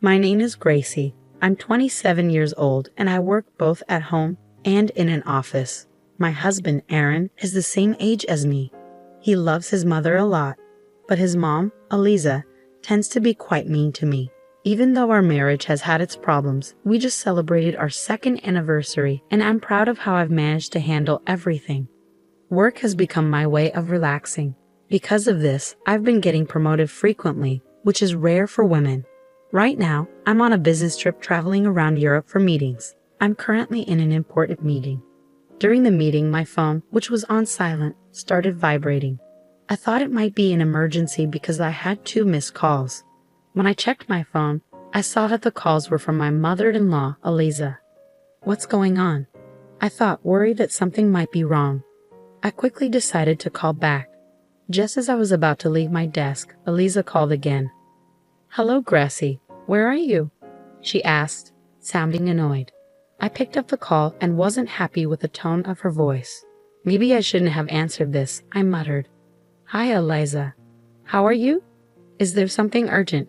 My name is Gracie. I'm 27 years old and I work both at home and in an office. My husband, Aaron, is the same age as me. He loves his mother a lot, but his mom, Eliza, tends to be quite mean to me. Even though our marriage has had its problems, we just celebrated our second anniversary and I'm proud of how I've managed to handle everything. Work has become my way of relaxing. Because of this, I've been getting promoted frequently, which is rare for women. Right now, I'm on a business trip traveling around Europe for meetings. I'm currently in an important meeting. During the meeting, my phone, which was on silent, started vibrating. I thought it might be an emergency because I had 2 missed calls. When I checked my phone, I saw that the calls were from my mother-in-law, Eliza. What's going on? I thought, worried that something might be wrong. I quickly decided to call back. Just as I was about to leave my desk, Eliza called again. "Hello, Gracie. Where are you?" she asked, sounding annoyed. I picked up the call and wasn't happy with the tone of her voice. "Maybe I shouldn't have answered this," I muttered. "Hi, Eliza. How are you? Is there something urgent?"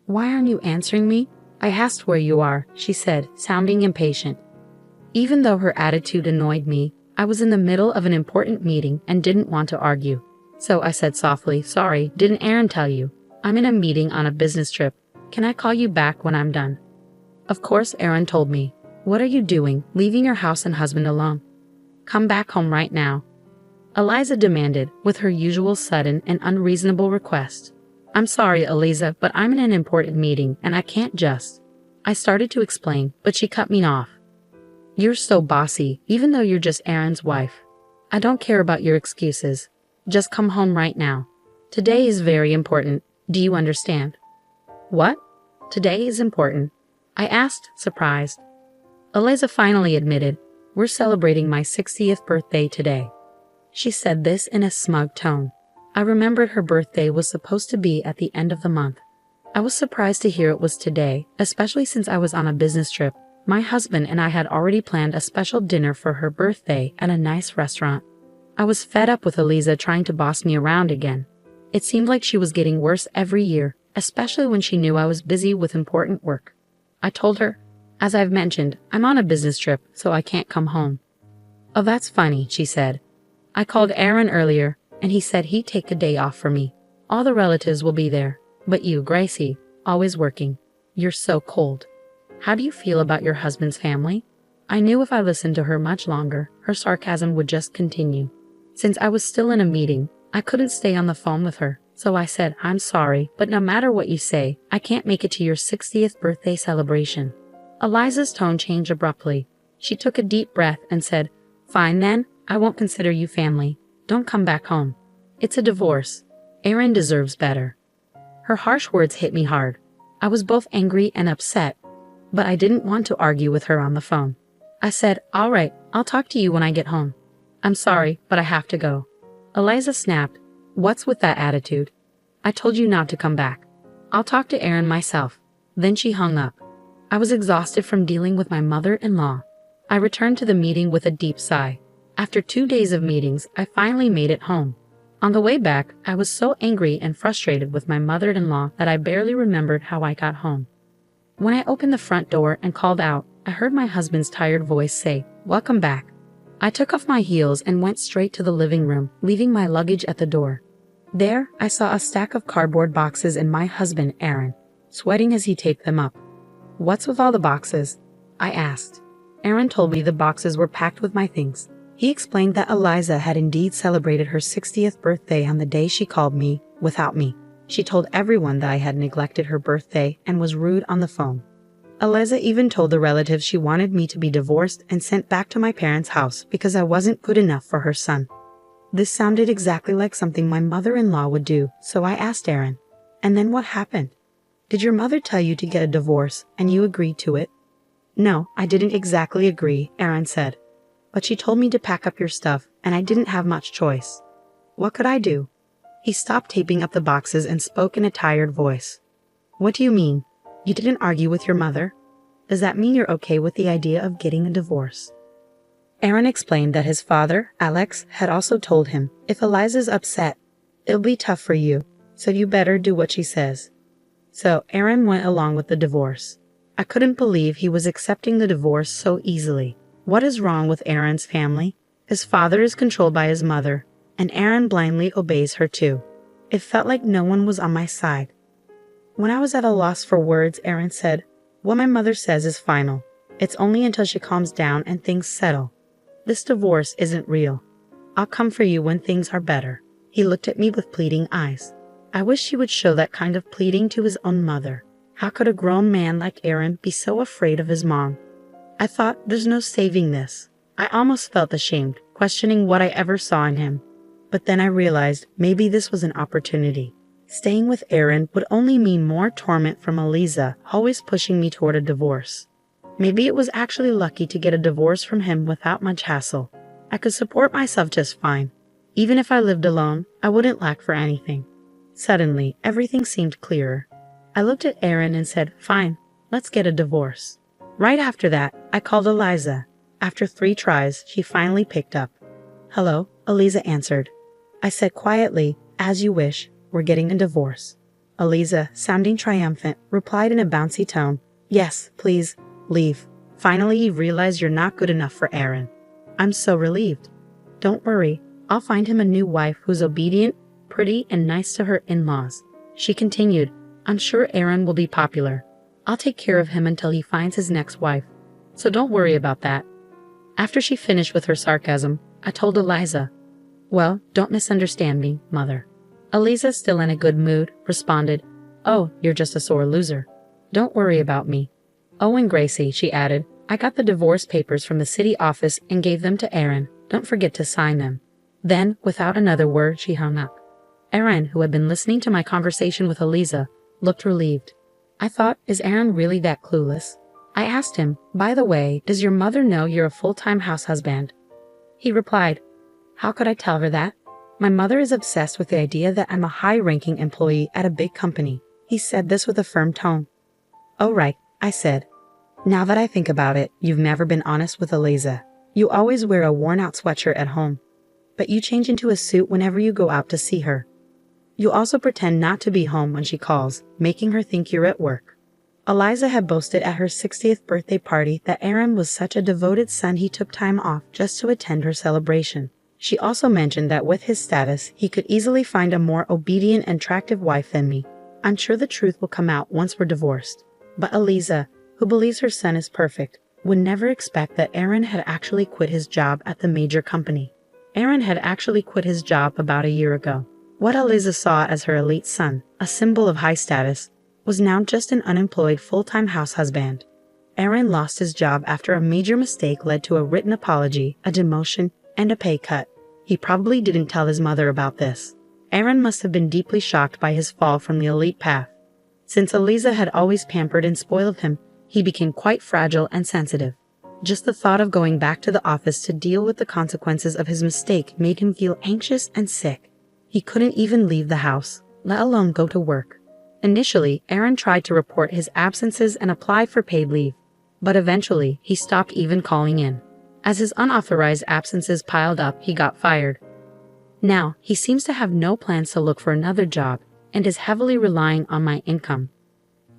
"Why aren't you answering me? I asked where you are," she said, sounding impatient. Even though her attitude annoyed me, I was in the middle of an important meeting and didn't want to argue. So I said softly, "Sorry, didn't Aaron tell you? I'm in a meeting on a business trip. Can I call you back when I'm done?" Of course, Aaron told me. "What are you doing, leaving your house and husband alone? Come back home right now," Eliza demanded, with her usual sudden and unreasonable request. "I'm sorry, Eliza, but I'm in an important meeting and I can't just..." I started to explain, but she cut me off. "You're so bossy, even though you're just Aaron's wife. I don't care about your excuses. Just come home right now. Today is very important. Do you understand?" "What? Today is important?" I asked, surprised. Eliza finally admitted, "We're celebrating my 60th birthday today." She said this in a smug tone. I remembered her birthday was supposed to be at the end of the month. I was surprised to hear it was today, especially since I was on a business trip. My husband and I had already planned a special dinner for her birthday at a nice restaurant. I was fed up with Eliza trying to boss me around again. It seemed like she was getting worse every year, especially when she knew I was busy with important work. I told her, "As I've mentioned, I'm on a business trip, so I can't come home." "Oh, that's funny," she said. "I called Aaron earlier, and he said he'd take a day off for me. All the relatives will be there, but you, Gracie, always working. You're so cold. How do you feel about your husband's family?" I knew if I listened to her much longer, her sarcasm would just continue. Since I was still in a meeting, I couldn't stay on the phone with her, so I said, "I'm sorry, but no matter what you say, I can't make it to your 60th birthday celebration." Eliza's tone changed abruptly. She took a deep breath and said, "Fine then, I won't consider you family. Don't come back home. It's a divorce. Aaron deserves better." Her harsh words hit me hard. I was both angry and upset, but I didn't want to argue with her on the phone. I said, "All right, I'll talk to you when I get home. I'm sorry, but I have to go." Eliza snapped, "What's with that attitude? I told you not to come back. I'll talk to Aaron myself." Then she hung up. I was exhausted from dealing with my mother-in-law. I returned to the meeting with a deep sigh. After 2 days of meetings, I finally made it home. On the way back, I was so angry and frustrated with my mother-in-law that I barely remembered how I got home. When I opened the front door and called out, I heard my husband's tired voice say, "Welcome back." I took off my heels and went straight to the living room, leaving my luggage at the door. There, I saw a stack of cardboard boxes and my husband, Aaron, sweating as he taped them up. "What's with all the boxes?" I asked. Aaron told me the boxes were packed with my things. He explained that Eliza had indeed celebrated her 60th birthday on the day she called me, without me. She told everyone that I had neglected her birthday and was rude on the phone. Eliza even told the relatives she wanted me to be divorced and sent back to my parents' house because I wasn't good enough for her son. This sounded exactly like something my mother-in-law would do, so I asked Aaron, "And then what happened? Did your mother tell you to get a divorce and you agreed to it?" "No, I didn't exactly agree," Aaron said. "But she told me to pack up your stuff and I didn't have much choice. What could I do?" He stopped taping up the boxes and spoke in a tired voice. "What do you mean? You didn't argue with your mother? Does that mean you're okay with the idea of getting a divorce?" Aaron explained that his father, Alex, had also told him, "If Eliza's upset, it'll be tough for you, so you better do what she says." So Aaron went along with the divorce. I couldn't believe he was accepting the divorce so easily. What is wrong with Aaron's family? His father is controlled by his mother, and Aaron blindly obeys her too. It felt like no one was on my side. When I was at a loss for words, Aaron said, "What my mother says is final. It's only until she calms down and things settle. This divorce isn't real. I'll come for you when things are better." He looked at me with pleading eyes. I wish he would show that kind of pleading to his own mother. How could a grown man like Aaron be so afraid of his mom? I thought, there's no saving this. I almost felt ashamed, questioning what I ever saw in him. But then I realized maybe this was an opportunity. Staying with Aaron would only mean more torment from Eliza, always pushing me toward a divorce. Maybe it was actually lucky to get a divorce from him without much hassle. I could support myself just fine. Even if I lived alone, I wouldn't lack for anything. Suddenly, everything seemed clearer. I looked at Aaron and said, "Fine, let's get a divorce." Right after that, I called Eliza. After 3 tries, she finally picked up. "Hello," Eliza answered. I said quietly, "As you wish, we're getting a divorce." Eliza, sounding triumphant, replied in a bouncy tone, "Yes, please, leave. Finally, you've realized you're not good enough for Aaron." I'm so relieved. "Don't worry, I'll find him a new wife who's obedient, pretty, and nice to her in-laws." She continued, "I'm sure Aaron will be popular. I'll take care of him until he finds his next wife. So don't worry about that." After she finished with her sarcasm, I told Eliza, "Well, don't misunderstand me, Mother." Eliza, still in a good mood, responded, "Oh, you're just a sore loser. Don't worry about me. Oh, and Gracie," she added, "I got the divorce papers from the city office and gave them to Aaron. Don't forget to sign them." Then, without another word, she hung up. Aaron, who had been listening to my conversation with Eliza, looked relieved. I thought, is Aaron really that clueless? I asked him, "By the way, does your mother know you're a full-time house husband?" He replied, "How could I tell her that? My mother is obsessed with the idea that I'm a high-ranking employee at a big company." He said this with a firm tone. "Oh right," I said. "Now that I think about it, you've never been honest with Eliza. You always wear a worn-out sweatshirt at home, but you change into a suit whenever you go out to see her. You also pretend not to be home when she calls, making her think you're at work." Eliza had boasted at her 60th birthday party that Aaron was such a devoted son he took time off just to attend her celebration. She also mentioned that with his status, he could easily find a more obedient and attractive wife than me. I'm sure the truth will come out once we're divorced. But Eliza, who believes her son is perfect, would never expect that Aaron had actually quit his job at the major company. Aaron had actually quit his job about a year ago. What Eliza saw as her elite son, a symbol of high status, was now just an unemployed full-time house husband. Aaron lost his job after a major mistake led to a written apology, a demotion, and a pay cut. He probably didn't tell his mother about this. Aaron must have been deeply shocked by his fall from the elite path. Since Eliza had always pampered and spoiled him, he became quite fragile and sensitive. Just the thought of going back to the office to deal with the consequences of his mistake made him feel anxious and sick. He couldn't even leave the house, let alone go to work. Initially, Aaron tried to report his absences and apply for paid leave, but eventually he stopped even calling in. As his unauthorized absences piled up, he got fired. Now, he seems to have no plans to look for another job and is heavily relying on my income.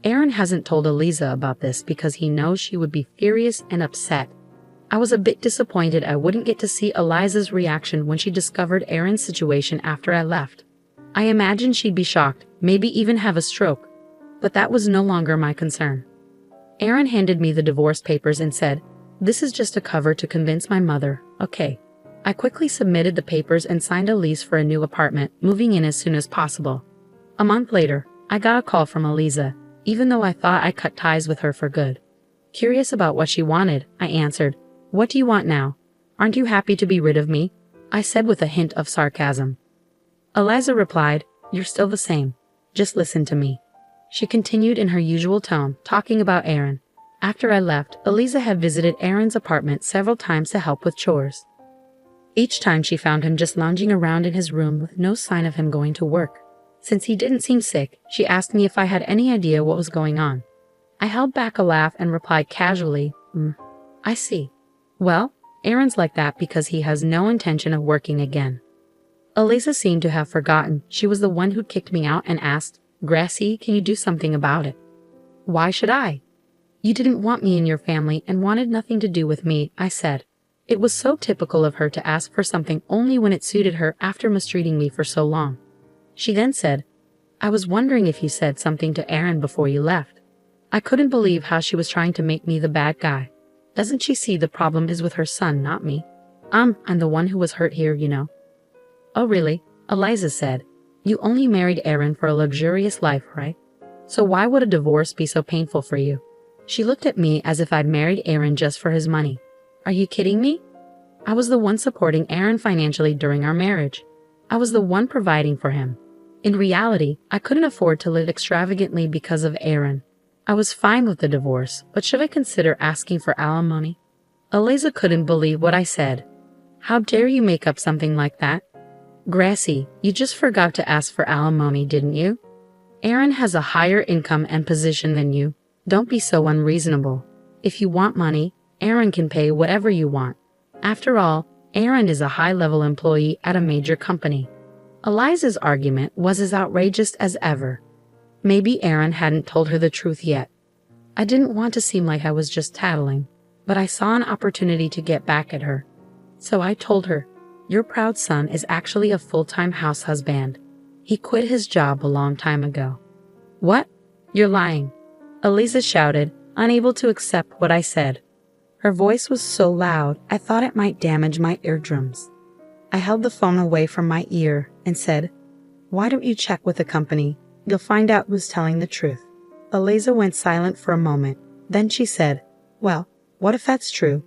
Aaron hasn't told Eliza about this because he knows she would be furious and upset. I was a bit disappointed I wouldn't get to see Eliza's reaction when she discovered Aaron's situation after I left. I imagined she'd be shocked, maybe even have a stroke, but that was no longer my concern. Aaron handed me the divorce papers and said, "This is just a cover to convince my mother, okay?" I quickly submitted the papers and signed a lease for a new apartment, moving in as soon as possible. A month later, I got a call from Eliza, even though I thought I cut ties with her for good. Curious about what she wanted, I answered, "What do you want now? Aren't you happy to be rid of me?" I said with a hint of sarcasm. Eliza replied, "You're still the same. Just listen to me." She continued in her usual tone, talking about Aaron. After I left, Eliza had visited Aaron's apartment several times to help with chores. Each time she found him just lounging around in his room with no sign of him going to work. Since he didn't seem sick, she asked me if I had any idea what was going on. I held back a laugh and replied casually, I see. Well, Aaron's like that because he has no intention of working again." Eliza seemed to have forgotten she was the one who kicked me out and asked, Gracie, can you do something about it? Why should I? You didn't want me in your family and wanted nothing to do with me, I said. It was so typical of her to ask for something only when it suited her after mistreating me for so long. She then said, I was wondering if you said something to Aaron before you left. I couldn't believe how she was trying to make me the bad guy. Doesn't she see the problem is with her son, not me? I'm the one who was hurt here, you know. Oh really? Eliza said. You only married Aaron for a luxurious life, right? So why would a divorce be so painful for you? She looked at me as if I'd married Aaron just for his money. Are you kidding me? I was the one supporting Aaron financially during our marriage. I was the one providing for him. In reality, I couldn't afford to live extravagantly because of Aaron. I was fine with the divorce, but should I consider asking for alimony? Eliza couldn't believe what I said. How dare you make up something like that? Gracie, you just forgot to ask for alimony, didn't you? Aaron has a higher income and position than you. Don't be so unreasonable. If you want money, Aaron can pay whatever you want. After all, Aaron is a high-level employee at a major company. Eliza's argument was as outrageous as ever. Maybe Aaron hadn't told her the truth yet. I didn't want to seem like I was just tattling, but I saw an opportunity to get back at her. So I told her, your proud son is actually a full-time house husband. He quit his job a long time ago. What? You're lying. Eliza shouted, unable to accept what I said. Her voice was so loud, I thought it might damage my eardrums. I held the phone away from my ear and said, why don't you check with the company? You'll find out who's telling the truth. Eliza went silent for a moment. Then she said, well, what if that's true?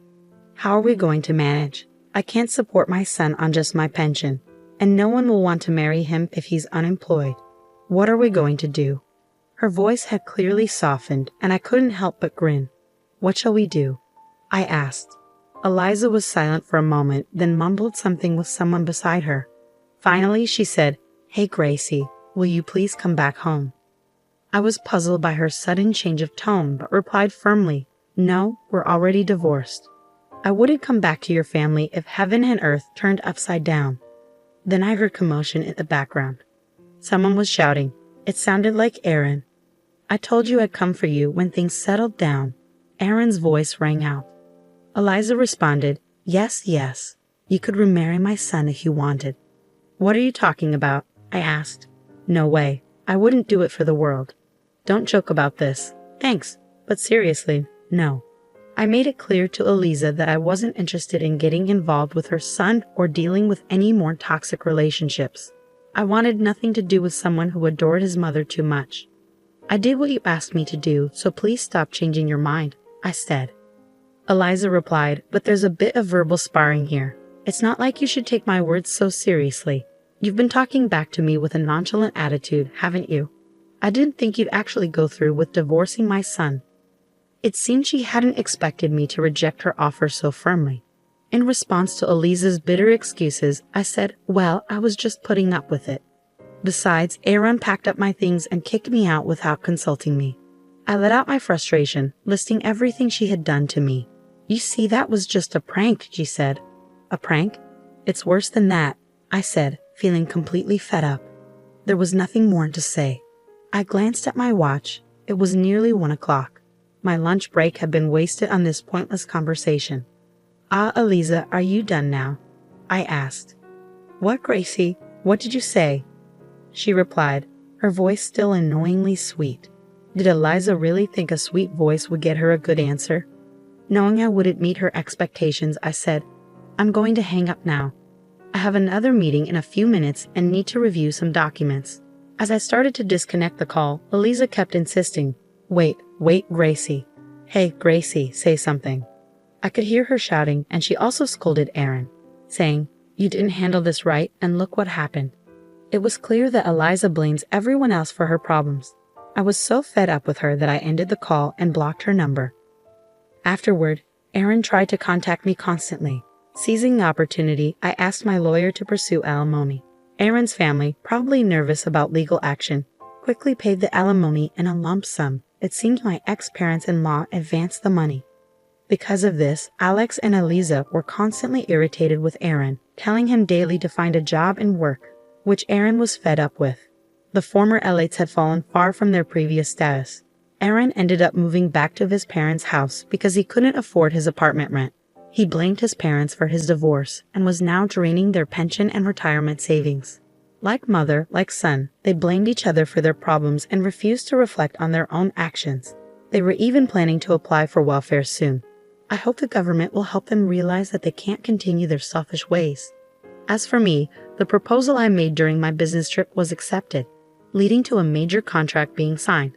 How are we going to manage? I can't support my son on just my pension, and no one will want to marry him if he's unemployed. What are we going to do? Her voice had clearly softened, and I couldn't help but grin. What shall we do? I asked. Eliza was silent for a moment, then mumbled something with someone beside her. Finally, she said, hey Gracie, will you please come back home? I was puzzled by her sudden change of tone, but replied firmly, no, we're already divorced. I wouldn't come back to your family if heaven and earth turned upside down. Then I heard commotion in the background. Someone was shouting. It sounded like Aaron. I told you I'd come for you when things settled down. Aaron's voice rang out. Eliza responded, yes, yes. You could remarry my son if you wanted. What are you talking about? I asked. No way. I wouldn't do it for the world. Don't joke about this. Thanks, but seriously, no. I made it clear to Eliza that I wasn't interested in getting involved with her son or dealing with any more toxic relationships. I wanted nothing to do with someone who adored his mother too much. I did what you asked me to do, so please stop changing your mind, I said. Eliza replied, but there's a bit of verbal sparring here. It's not like you should take my words so seriously. You've been talking back to me with a nonchalant attitude, haven't you? I didn't think you'd actually go through with divorcing my son. It seemed she hadn't expected me to reject her offer so firmly. In response to Eliza's bitter excuses, I said, well, I was just putting up with it. Besides, Aaron packed up my things and kicked me out without consulting me. I let out my frustration, listing everything she had done to me. You see, that was just a prank, she said. A prank? It's worse than that, I said, feeling completely fed up. There was nothing more to say. I glanced at my watch. It was nearly 1 o'clock. My lunch break had been wasted on this pointless conversation. Ah, Eliza, are you done now? I asked. What, Gracie? What did you say? She replied, her voice still annoyingly sweet. Did Eliza really think a sweet voice would get her a good answer? Knowing I wouldn't meet her expectations, I said, I'm going to hang up now. I have another meeting in a few minutes and need to review some documents. As I started to disconnect the call, Eliza kept insisting, Wait, Gracie. Hey, Gracie, say something. I could hear her shouting, and she also scolded Aaron, saying, you didn't handle this right, and look what happened. It was clear that Eliza blames everyone else for her problems. I was so fed up with her that I ended the call and blocked her number. Afterward, Aaron tried to contact me constantly. Seizing the opportunity, I asked my lawyer to pursue alimony. Aaron's family, probably nervous about legal action, quickly paid the alimony in a lump sum. It seemed my ex-parents-in-law advanced the money. Because of this, Alex and Eliza were constantly irritated with Aaron, telling him daily to find a job and work, which Aaron was fed up with. The former elites had fallen far from their previous status. Aaron ended up moving back to his parents' house because he couldn't afford his apartment rent. He blamed his parents for his divorce and was now draining their pension and retirement savings. Like mother, like son, they blamed each other for their problems and refused to reflect on their own actions. They were even planning to apply for welfare soon. I hope the government will help them realize that they can't continue their selfish ways. As for me, the proposal I made during my business trip was accepted, leading to a major contract being signed.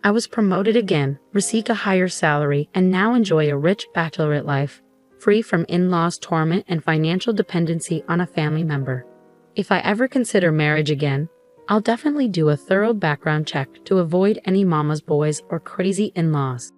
I was promoted again, received a higher salary, and now enjoy a rich bachelorette life, free from in-laws' torment and financial dependency on a family member. If I ever consider marriage again, I'll definitely do a thorough background check to avoid any mama's boys or crazy in-laws.